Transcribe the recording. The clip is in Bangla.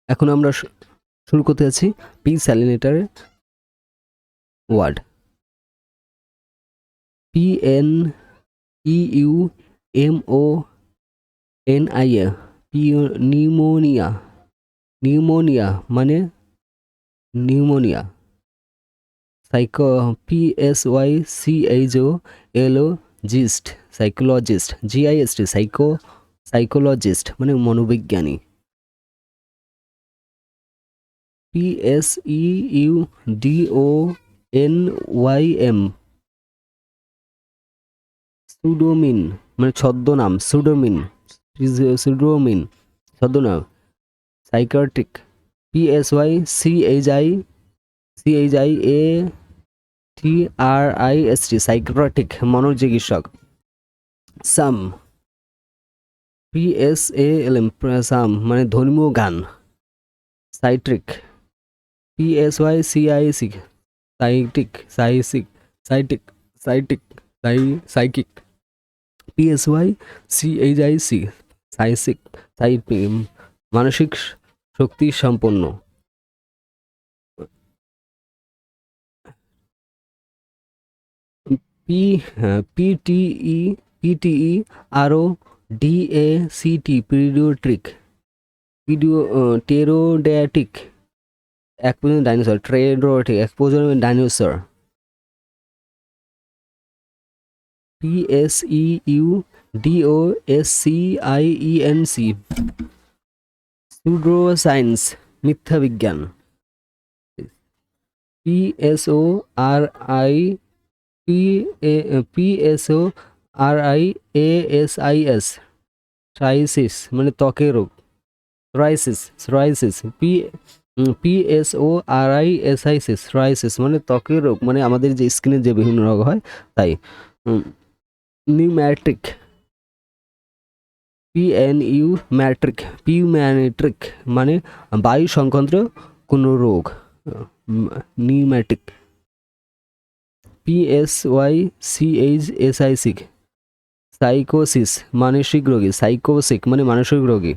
এখন আমরা শুরু করতে যাচ্ছি পি স্যালিনেটারের ওয়ার্ড। PNEUMONIA, pneumonia. নিউমোনিয়া মানে pneumonia. PSYCHOLOGIST, psychologist. GIST, psychologist মানে মনোবিজ্ঞানী। PSEUDONYM, সুডোমিন মানে ছদ্মনাম। সুডোমিন ছদ্মনাম। সাইকার্টিক। PSYCHIATRIST, সাইকার্টিক মনোচিকিৎসক। সাম, PSALM, সাম মানে ধর্মীয় গান। সাইট্রিক। PSYCIC, সাইটিক, সাইটিক, সাইকিক। PSYCHIC, সাইসিক, মানসিক শক্তি সম্পন্ন। PTE আরও DACT, পিডিয়াট্রিক। টেরোড্যাটিক, এক প্রজন্মের ডাইনোসর। ট্রেডোটিক, এক প্রজন্মের ডাইনোসর। PSEUDOSCIENC, সুডোসায়েন্স, মিথ্যা বিজ্ঞান। PSORIASIS, ট্রাইসিস মানে ত্বকের রোগ। সোরাইসিস। PSORIASIS, সোরাইসিস মানে ত্বকের রোগ, মানে আমাদের যে স্কিনের যে বিভিন্ন রোগ হয় তাই। নিউম্যাট্রিক। পিউম্যাট্রিক মানে বায়ু সংক্রান্ত কোনো রোগ। নিউম্যাটিক। PSYCHSIC, সাইকোসিস মানসিক রোগী। সাইকোসিক মানে মানসিক রোগী।